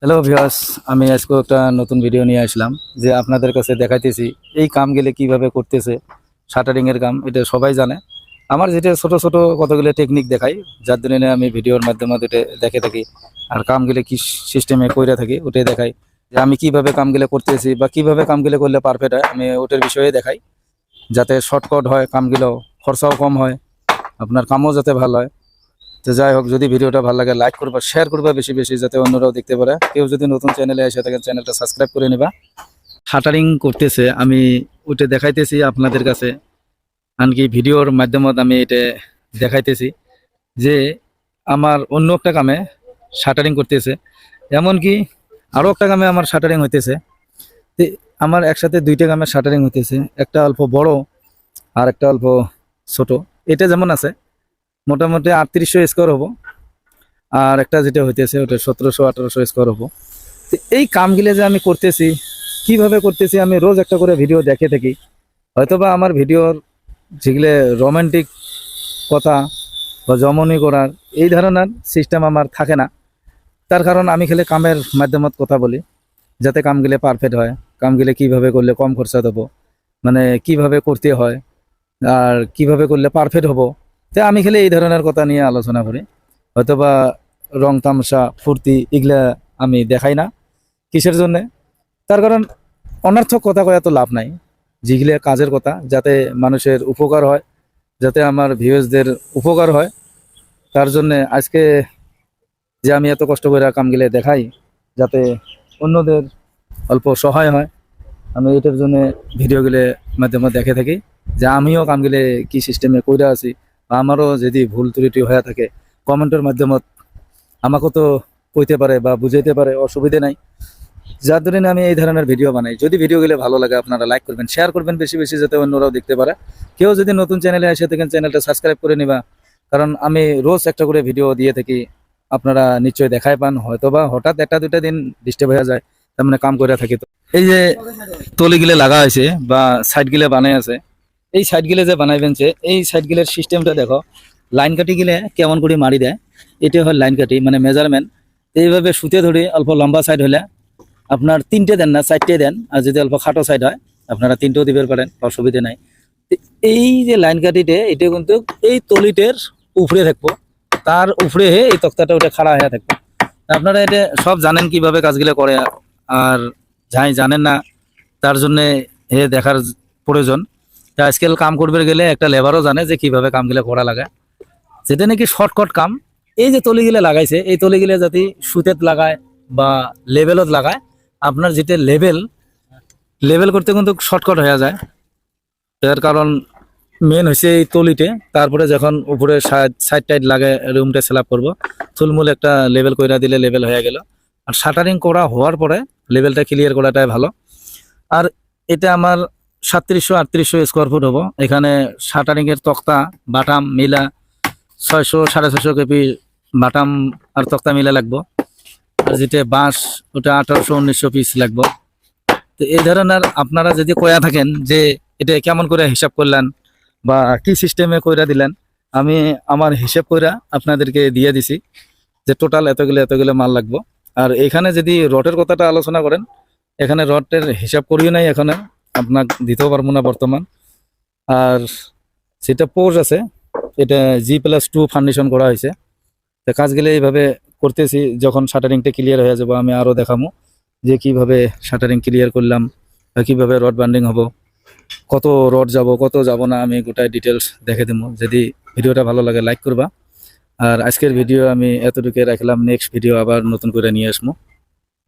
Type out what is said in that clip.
Hello viewers, আমি আজকে একটা নতুন ভিডিও নিয়ে আসলাম যে আপনাদের কাছে দেখাইতেছি এই কামগুলো কিভাবে করতেছে। শাটারিং এর কাম এটা সবাই জানে। আমার যেটা ছোট ছোট কতগুলো টেকনিক দেখাই, যার জন্য আমি ভিডিওর মাধ্যমে এটা দেখে থাকি আর কামগুলো কি সিস্টেমে কইরা থাকি ওটাই দেখাই, যে আমি কিভাবে কামগুলো করতেছি বা কিভাবে কামগুলো করলে পারফেক্ট হয় আমি ওটার বিষয়ে দেখাই, যাতে শর্টকাট হয় কামগুলো, খরচাও কম হয়, আপনার কামও যাতে ভালো হয়। তো যাই হোক, যদি ভিডিওটা ভালো লাগে লাইক করবা, শেয়ার করবা বেশি বেশি, যাতে অন্যরাও দেখতে পারে। কেউ যদি নতুন চ্যানেলে এসে থাকেন চ্যানেলটা সাবস্ক্রাইব করে নিবা। শাটারিং করতেছে আমি ওইটা দেখাইতেছি আপনাদের কাছে, আনকি ভিডিওর মাধ্যমে আমি এটা দেখাইতেছি যে আমার অন্য একটা কামে শাটারিং করতেছে, এমনকি আরও একটা কামে আমার শাটারিং হইতেছে। তো আমার একসাথে দুইটা কামের শাটারিং হইতেছে, একটা অল্প বড় আর একটা অল্প ছোট। এটা যেমন আছে মোটামুটি 3800 স্কোয়ার হবো, আর একটা যেটা হইতেছে ওটা 1700-1800 স্কোয়ার হবো। তো এই কামগুলো যে আমি করতেছি, কিভাবে করতেছি, আমি রোজ একটা করে ভিডিও দেখে থাকি। হয়তোবা আমার ভিডিওর যেগুলো রোমান্টিক কথা বা জমনি করার এই ধরনের সিস্টেম আমার থাকে না। তার কারণ আমি খালি কামের মাধ্যমে কথা বলি, যাতে কামগুলো পারফেক্ট হয়, কামগুলো কিভাবে করলে কম খরচা দেবো, মানে কিভাবে করতে হয় আর কিভাবে করলে পারফেক্ট হবো। তো আমি খালি এই ধরনের কথা নিয়ে আলোচনা করি। হয়তোবা রং তামসা ফুর্তি এগুলা আমি দেখাই না। কিসের জন্যে? তার কারণ অনর্থক কথা কয়া তো লাভ নাই। যেগুলো কাজের কথা, যাতে মানুষের উপকার হয়, যাতে আমার ভিউয়ার্সদের উপকার হয়, তার জন্যে আজকে যে আমি এত কষ্ট করে কামগুলো দেখাই, যাতে অন্যদের অল্প সহায় হয়, আমি এটার জন্য ভিডিওগুলো মাধ্যমে দেখে থাকি যে আমিও কামগুলো কি সিস্টেমে কইরা আছি, বা আমারও যদি ভুল ত্রুটি হয়ে থাকে কমেন্টের মাধ্যমে আমাকে তো কইতে পারে বা বুঝাইতে পারে, অসুবিধা নাই। যার জন্য আমি এই ধরনের ভিডিও বানাই। যদি ভিডিওগুলো ভালো লাগে আপনারা লাইক করবেন, শেয়ার করবেন বেশি বেশি, যাতে অন্যরাও দেখতে পারে। কেউ যদি নতুন চ্যানেলে এসে থাকেন চ্যানেলটা সাবস্ক্রাইব করে নিবা, কারণ আমি রোজ একটা করে ভিডিও দিয়ে থাকি। আপনারা নিশ্চয়ই দেখাই পান, হয়তোবা হঠাৎ একটা দুইটা দিন ডিস্টার্ব হয়ে যায়, তার মানে কাম করে থাকি। তো এই যে তলিগুলো লাগা হয়েছে বা সাইডগুলো বানাই আছে, এই সাইডগুলো যে বানাইবেন, এই সাইডগুলোর সিস্টেমটা দেখো। লাইন কাটি গেলে কেমন করে মারি দেয়, এটা হয় লাইন কাটি মানে মেজারমেন্ট। এইভাবে সুতে ধরে অল্প লম্বা সাইড হলে আপনার তিনটে দেন না, চারটে দেন। আর যদি অল্প খাটো সাইড হয় আপনারা তিনটেও দিতে পারেন, অসুবিধা নাই। তো এই যে লাইন কাটিতে এটা কিন্তু এই তলিটের উপরে থাকবো, তার উপরে এই তক্তাটা ওটা খাড়া হয়ে থাকবো। আপনারা এটা সব জানেন কিভাবে কাজগুলো করে, আর যাই জানেন না তার জন্যে দেখার প্রয়োজন। তা আজকাল কাম করবে গেলে একটা লেবারও জানে যে কিভাবে কামগুলো করা লাগে, যেটা নাকি শর্টকাট কাম। এই যে তলিগুলো লাগাইছে, এই তলিগুলো যদি সুতেত লাগায় বা লেভেলত লাগায়, আপনার যেটা লেভেল লেভেল করতে কিন্তু শর্টকাট হয়ে যায়। তার কারণ মেন হয়েছে এই তলিতে, তারপরে যখন উপরে সাইড টাইড লাগে রুমটা সেল আপ করবো, থুলমূল একটা লেভেল কইরা দিলে লেভেল হয়ে গেল। আর শাটারিং করা হওয়ার পরে লেভেলটা ক্লিয়ার করাটাই ভালো। আর এটা আমার 3700-3800 স্কোয়ার ফুট হবো। এখানে শাটারিং এর তক্তা বাটাম মিলা 600-650 কেপি বাটাম আর তক্তা মিলা লাগবো। আর যেটা বাঁশ ওটা 1800-1900 পিস লাগবো। তো এই ধরনের আপনারা যদি কয়া থাকেন যে এটা কেমন করে হিসাব করলেন বা কি সিস্টেমে কইরা দিলেন, আমি আমার হিসাব কইরা আপনাদেরকে দিয়ে দিছি যে টোটাল এতগুলো এতগুলো মাল লাগবো। আর এখানে যদি রডের কথাটা আলোচনা করেন, এখানে রডের হিসাব করিও নাই, এখানে আপনাকে দিতেও পারবো না বর্তমান। আর যেটা পোজ আছে এটা G+2 ফাউন্ডেশন করা হয়েছে। তো কাজগুলো এইভাবে করতেছি, যখন শাটারিংটা ক্লিয়ার হয়ে যাবো আমি আরও দেখাবো যে কিভাবে শাটারিং ক্লিয়ার করলাম বা কিভাবে রড বান্ডিং হবো, কত রড যাব কত যাব না, আমি গোটাই ডিটেলস দেখে দেবো। যদি ভিডিওটা ভালো লাগে লাইক করবা। আর আজকের ভিডিও আমি এতটুকু রাখলাম, নেক্সট ভিডিও আবার নতুন করে নিয়ে আসবো।